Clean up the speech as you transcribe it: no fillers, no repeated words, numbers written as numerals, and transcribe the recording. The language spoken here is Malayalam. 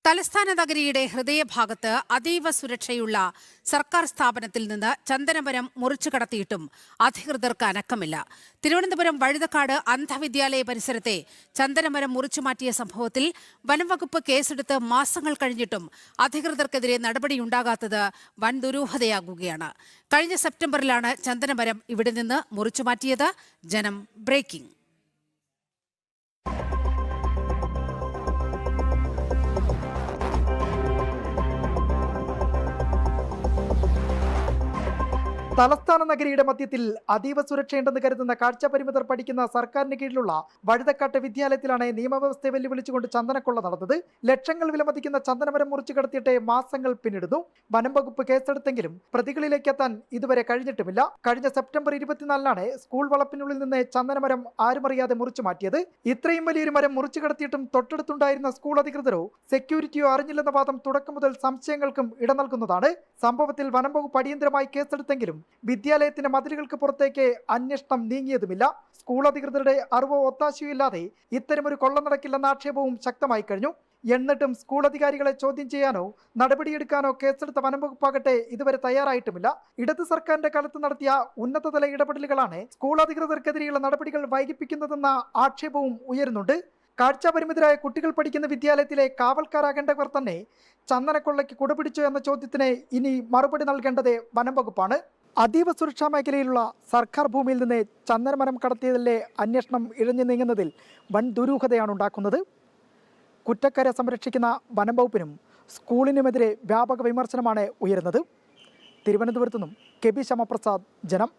തലസ്ഥാന നഗരിയുടെ ഹൃദയഭാഗത്ത് അതീവ സുരക്ഷയുള്ള സർക്കാർ സ്ഥാപനത്തിൽ നിന്ന് ചന്ദനമരം മുറിച്ചു കടത്തിയിട്ടും അധികൃതർക്ക് അനക്കമില്ല. തിരുവനന്തപുരം വഴുതക്കാട് അന്ധവിദ്യാലയ പരിസരത്തെ ചന്ദനമരം മുറിച്ചു മാറ്റിയ സംഭവത്തിൽ വനംവകുപ്പ് കേസെടുത്ത് മാസങ്ങൾ കഴിഞ്ഞിട്ടും അധികൃതർക്കെതിരെ നടപടിയുണ്ടാകാത്തത് വൻ ദുരൂഹതയാകുകയാണ്. കഴിഞ്ഞ സെപ്റ്റംബറിലാണ് ചന്ദനമരം ഇവിടെ നിന്ന് മുറിച്ചു മാറ്റിയത്. ജനം ബ്രേക്കിംഗ്. തലസ്ഥാന നഗരിയുടെ മധ്യത്തിൽ അതീവ സുരക്ഷയുണ്ടെന്ന് കരുതുന്ന കാഴ്ചപരിമിതർ പഠിക്കുന്ന സർക്കാരിന് കീഴിലുള്ള വഴുതക്കാട്ട് വിദ്യാലയത്തിലാണ് നിയമവ്യവസ്ഥയെ വെല്ലുവിളിച്ചുകൊണ്ട് ചന്ദനക്കൊള്ള നടന്നത്. ലക്ഷങ്ങൾ വിലമതിക്കുന്ന ചന്ദനമരം മുറിച്ചു കടത്തിയിട്ട് മാസങ്ങൾ പിന്നിടുന്നു. വനം വകുപ്പ് കേസെടുത്തെങ്കിലും പ്രതികളിലേക്ക് എത്താൻ ഇതുവരെ കഴിഞ്ഞിട്ടുമില്ല. കഴിഞ്ഞ സെപ്റ്റംബർ 24-നാണ് സ്കൂൾ വളപ്പിനുള്ളിൽ നിന്ന് ചന്ദനമരം ആരുമറിയാതെ മുറിച്ചു മാറ്റിയത്. ഇത്രയും വലിയൊരു മരം മുറിച്ചു കടത്തിയിട്ടും തൊട്ടടുത്തുണ്ടായിരുന്ന സ്കൂൾ അധികൃതരോ സെക്യൂരിറ്റിയോ അറിഞ്ഞില്ലെന്ന വാദം തുടക്കം മുതൽ സംശയങ്ങൾക്കും ഇട നൽകുന്നതാണ്. സംഭവത്തിൽ വനം വകുപ്പ് അടിയന്തരമായി കേസെടുത്തെങ്കിലും വിദ്യാലയത്തിന്റെ മതിലുകൾക്ക് പുറത്തേക്ക് അന്വേഷണം നീങ്ങിയതുമില്ല. സ്കൂൾ അധികൃതരുടെ അറിവോ ഒത്താശയോ ഇല്ലാതെ ഇത്തരമൊരു കൊള്ള നടക്കില്ലെന്ന ആക്ഷേപവും ശക്തമായി കഴിഞ്ഞു. എന്നിട്ടും സ്കൂൾ അധികാരികളെ ചോദ്യം ചെയ്യാനോ നടപടിയെടുക്കാനോ കേസെടുത്ത വനംവകുപ്പാകട്ടെ ഇതുവരെ തയ്യാറായിട്ടുമില്ല. ഇടത് സർക്കാരിന്റെ കാലത്ത് നടത്തിയ ഉന്നതതല ഇടപെടലുകളാണ് സ്കൂൾ അധികൃതർക്കെതിരെയുള്ള നടപടികൾ വൈകിപ്പിക്കുന്നതെന്ന ആക്ഷേപവും ഉയരുന്നുണ്ട്. കാഴ്ചപരിമിതരായ കുട്ടികൾ പഠിക്കുന്ന വിദ്യാലയത്തിലെ കാവൽക്കാരാകേണ്ടവർ തന്നെ ചന്ദനക്കൊള്ളയ്ക്ക് കുടപിടിച്ചോ എന്ന ചോദ്യത്തിന് ഇനി മറുപടി നൽകേണ്ടത് വനം വകുപ്പാണ്. അതീവ സുരക്ഷാ മേഖലയിലുള്ള സർക്കാർ ഭൂമിയിൽ നിന്ന് ചന്ദനമരം കടത്തിയതിലെ അന്വേഷണം ഇഴഞ്ഞു നീങ്ങുന്നതിൽ വൻ ദുരൂഹതയാണ് ഉണ്ടാക്കുന്നത്. കുറ്റക്കാരെ സംരക്ഷിക്കുന്ന വനം വകുപ്പിനും സ്കൂളിനുമെതിരെ വ്യാപക വിമർശനമാണ് ഉയരുന്നത്. തിരുവനന്തപുരത്തു നിന്നും കെ.ബി. ശ്യാമപ്രസാദ്, ജനം.